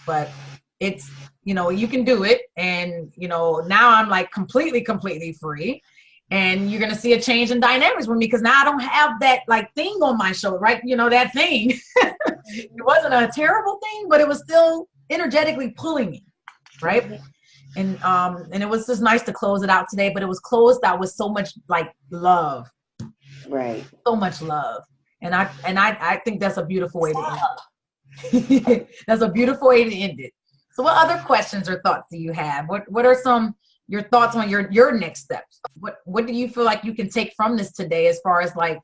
But it's, you can do it. And, now I'm like completely free. And you're going to see a change in dynamics with me, because now I don't have that like thing on my shoulder, right? That thing. It wasn't a terrible thing, but it was still energetically pulling me, right? And it was just nice to close it out today, but it was closed out with so much like love. Right. So much love. And I think that's a beautiful way to end it. That's a beautiful way to end it. So what other questions or thoughts do you have? What are your thoughts on your next steps? What do you feel like you can take from this today as far as like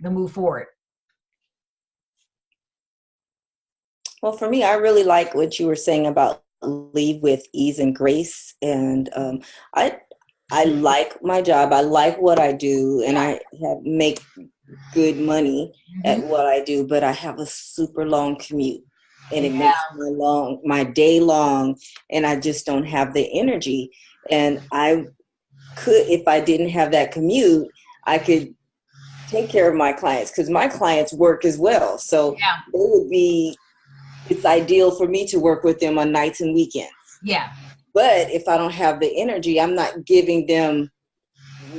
the move forward? Well, for me, I really like what you were saying about leave with ease and grace. And I like my job. I like what I do, and I make good money at what I do, but I have a super long commute, and it makes my day long, and I just don't have the energy. And I could, if I didn't have that commute, I could take care of my clients, because my clients work as well. So it's ideal for me to work with them on nights and weekends. Yeah. But if I don't have the energy, I'm not giving them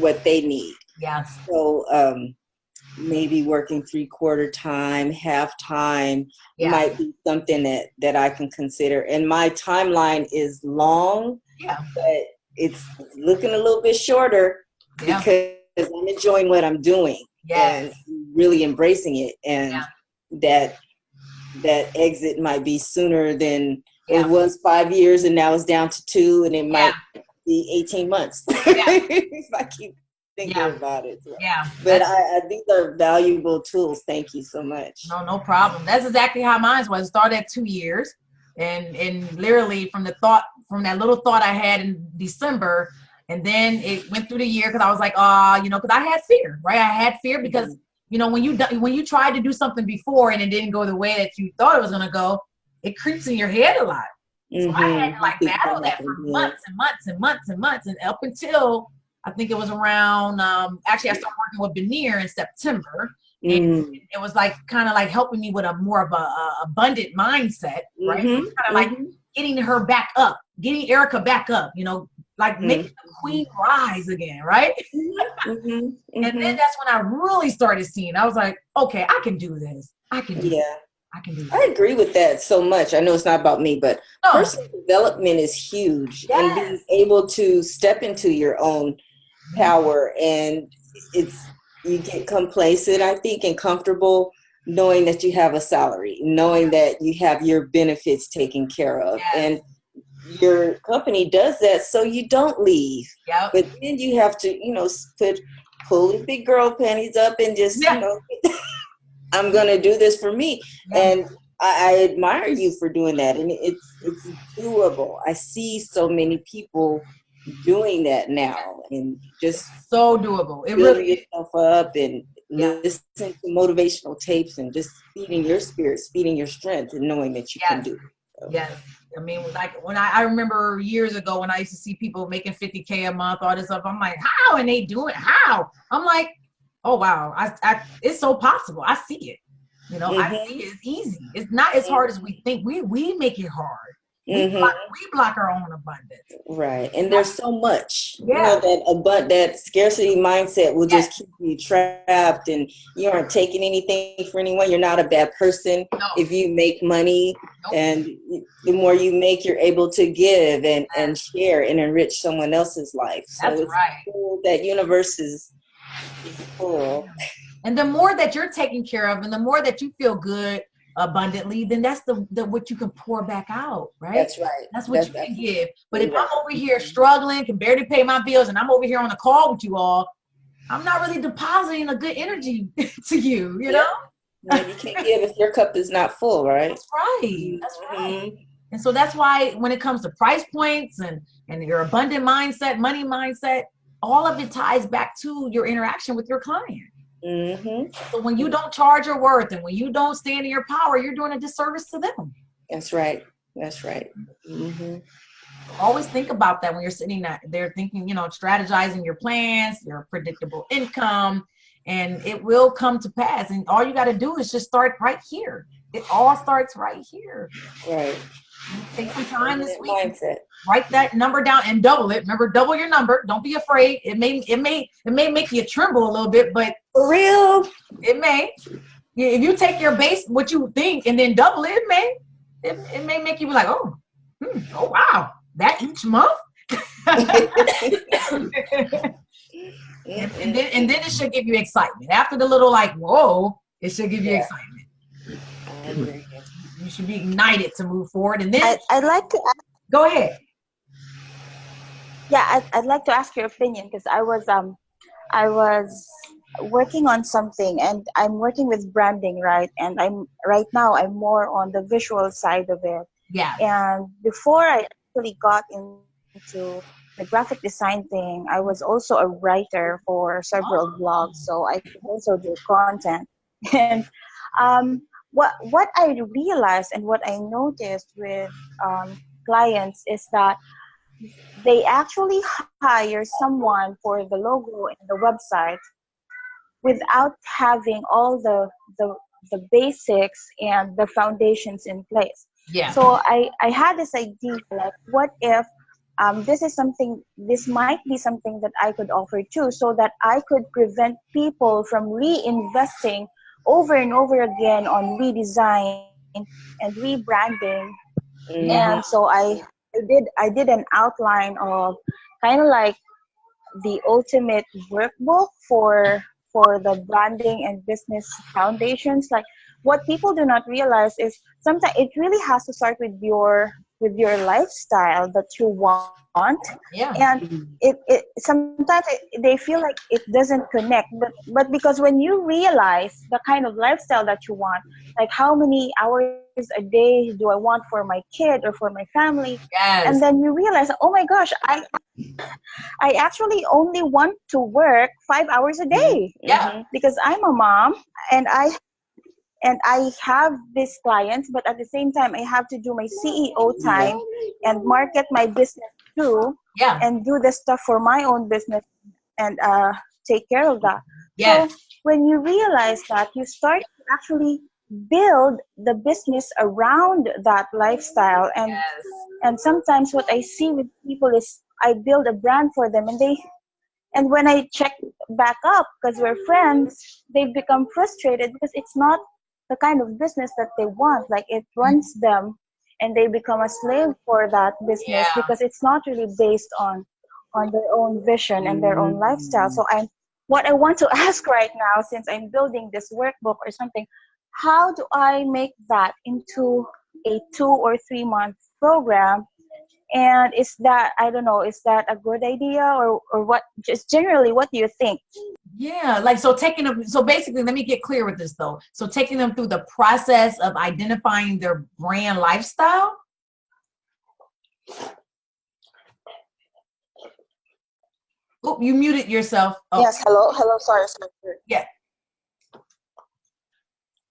what they need. Yeah. So maybe working 3/4 time, half time might be something that I can consider. And my timeline is long, but it's looking a little bit shorter because I'm enjoying what I'm doing and really embracing it. And that exit might be sooner than it was 5 years, and now it's down to 2, and it might be 18 months. If I keep thinking about it. But these are valuable tools. Thank you so much. No problem. That's exactly how mine was. It started at 2 years, and literally from that little thought I had in December, and then it went through the year, because I was like, because I had fear, right? I had fear because when you tried to do something before and it didn't go the way that you thought it was going to go, it creeps in your head a lot. So I had to like battle that for months and months and months and months, and up until I think it was around, actually I started working with Veneer in September, and it was like kind of like helping me with a more of a abundant mindset, right? Kind of like getting her back up, getting Erica back up, like making the queen rise again, right? And then that's when I really started seeing, I was like, okay, I can do this. I can do this. I can do this. I agree with that so much. I know it's not about me, but personal development is huge. And being able to step into your own power, and you get complacent, I think, and comfortable knowing that you have a salary, knowing that you have your benefits taken care of. And your company does that so you don't leave. Yep. But then you have to, pull your big girl panties up and just, I'm going to do this for me. Yeah. And I admire you for doing that. And it's doable. I see so many people doing that now, and just so doable. It building really yourself up and listening to motivational tapes and just feeding your spirit, feeding your strength, and knowing that you can do it. So. Yes. I mean, like when I remember years ago when I used to see people making $50K a month, all this stuff. I'm like, how? And they do it? How? I'm like, oh wow, I it's so possible. I see it. I see it. It's easy. It's not as hard as we think. We make it hard. We block our own abundance. Right. And there's so much, that scarcity mindset will just keep you trapped, and you aren't taking anything for anyone. You're not a bad person if you make money. And the more you make, you're able to give and share and enrich someone else's life. So That's it's right. cool. That universe is full. And the more that you're taken care of, and the more that you feel good abundantly, then that's the what you can pour back out, right? That's right. That's what you can give. But if I'm over here struggling, can barely pay my bills, and I'm over here on the call with you all, I'm not really depositing a good energy to you, you know? No, you can't give if your cup is not full, right? That's right. That's right. And so that's why when it comes to price points and your abundant mindset, money mindset, all of it ties back to your interaction with your client. So when you don't charge your worth and when you don't stand in your power, you're doing a disservice to them. That's right. That's right. Always think about that when you're sitting there thinking, strategizing your plans, your predictable income, and it will come to pass. And all you got to do is just start right here. It all starts right here. Right. Take some time this week. Mindset. Write that number down and double it. Remember, double your number. Don't be afraid. It may make you tremble a little bit, but for real, it may. If you take your base, what you think, and then double it, it may make you be like, oh wow, that each month. and then it should give you excitement. After the little like, whoa, it should give you excitement. I agree. You should be ignited to move forward. And then I'd like to go ahead. Yeah, I'd like to ask your opinion, because I was working on something, and I'm working with branding, right? And right now I'm more on the visual side of it. Yeah. And before I actually got into the graphic design thing, I was also a writer for several blogs, so I could also do content. And what I realized and what I noticed with clients is that they actually hire someone for the logo and the website without having all the basics and the foundations in place. Yeah. So I had this idea, like, what if this might be something that I could offer too, so that I could prevent people from reinvesting over and over again on redesign and rebranding. And so I did an outline of kind of like the ultimate workbook for the branding and business foundations. Like, what people do not realize is sometimes it really has to start with your lifestyle that you want. Yeah. And it sometimes they feel like it doesn't connect, but because when you realize the kind of lifestyle that you want, like how many hours a day do I want for my kid or for my family, and then you realize, oh my gosh, I actually only want to work 5 hours a day. Because I'm a mom, and I have these clients, but at the same time I have to do my CEO time and market my business too, and do the stuff for my own business and take care of that. So when you realize that, you start to actually build the business around that lifestyle. And sometimes what I see with people is I build a brand for them, and when I check back up, because we're friends, they become frustrated because it's not the kind of business that they want. Like, it runs them, and they become a slave for that business because it's not really based on their own vision and their own lifestyle. So what I want to ask right now, since I'm building this workbook or something, how do I make that into a 2 or 3 month program And is that, I don't know, is that a good idea, or what? Just generally, what do you think? Yeah, like so taking them, so basically, let me get clear with this though. So taking them through the process of identifying their brand lifestyle. Oh, you muted yourself. Oh, Yes, hello, sorry. yeah.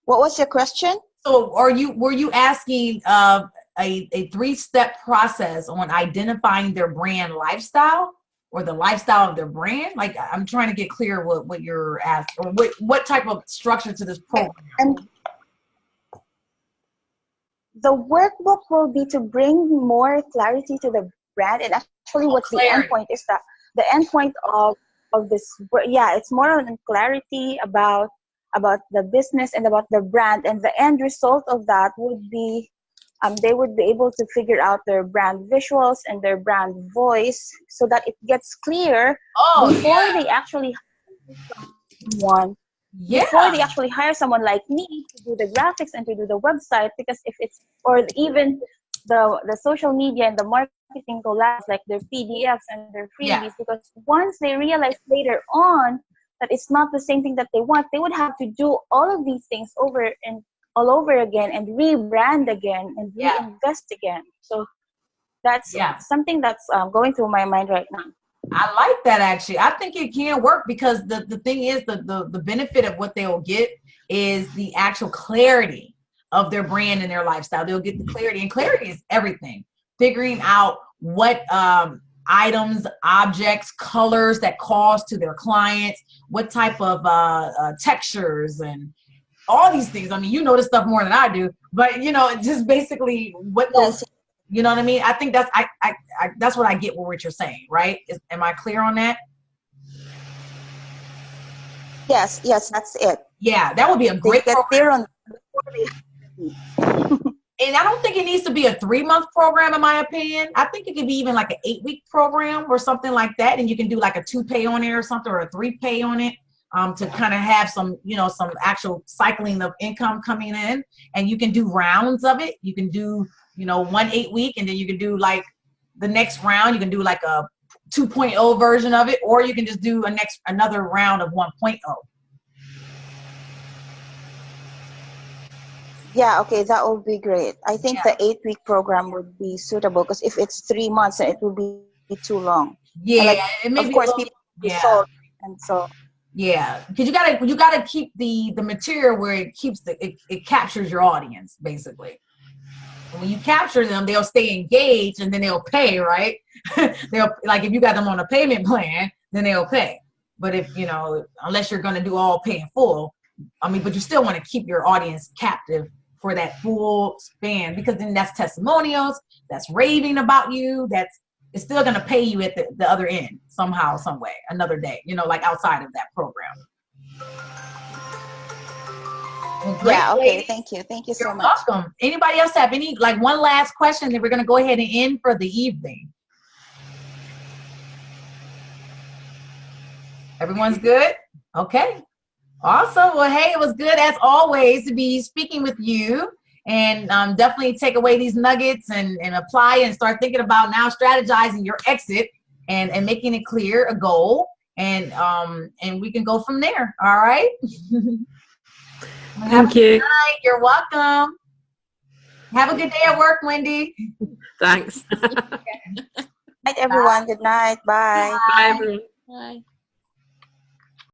What was your question? So were you asking a 3-step process on identifying their brand lifestyle or the lifestyle of their brand? Like I'm trying to get clear what you're asking, or what type of structure to this program. And the workbook will be to bring more clarity to the brand, and actually what's the end point is that the end point of this, yeah, it's more on clarity about the business and about the brand, and the end result of that would be they would be able to figure out their brand visuals and their brand voice, so that it gets clear before they actually hire someone. Before they actually hire someone like me to do the graphics and to do the website, because if it's, or even the social media and the marketing collabs, like their PDFs and their freebies, because once they realize later on that it's not the same thing that they want, they would have to do all of these things over and all over again, and rebrand again and reinvest again. So that's something that's going through my mind right now. I like that, actually. I think it can work, because the thing is, the benefit of what they'll get is the actual clarity of their brand and their lifestyle. They'll get the clarity, and clarity is everything. Figuring out what items, objects, colors that calls to their clients, what type of textures and all these things. I mean, you know this stuff more than I do, but you know, just basically what those, you know what I mean? I think that's I that's what I get what you're saying, right? Am I clear on that? Yes, that's it. Yeah, that would be a great get clear on. And I don't think it needs to be a 3-month program, in my opinion. I think it could be even like an 8-week program or something like that, and you can do like a 2-pay on it or something, or a 3-pay on it. To kind of have some, you know, some actual cycling of income coming in, and you can do rounds of it. You can do, you know, 1 8-week, and then you can do like the next round. You can do like a 2.0 version of it, or you can just do another round of 1.0. Yeah, okay, that would be great. I think the 8-week program would be suitable, because if it's 3 months, it will be too long. Yeah, like, it may of be course, people be sold, and so. Yeah, because you gotta keep the material where it keeps it captures your audience, basically. And when you capture them, they'll stay engaged, and then they'll pay, right? They'll, like, if you got them on a payment plan, then they'll pay. But if, you know, unless you're gonna do all pay in full, I mean, but you still want to keep your audience captive for that full span, because then that's testimonials, that's raving about you, it's still going to pay you at the other end somehow, some way, another day, you know, like outside of that program. Well, great, yeah, okay, ladies. thank you so You're much. welcome. Anybody else have any, like, one last question, then we're going to go ahead and end for the evening? Everyone's good? Okay. Awesome. Well, hey, it was good as always to be speaking with you, and definitely take away these nuggets and apply and start thinking about now strategizing your exit and making it clear, a goal, and we can go from there. All right. Thank you. You're welcome. Have a good day at work, Wendy. Thanks. Good night, everyone. Good night. Bye. Bye, everyone. Bye.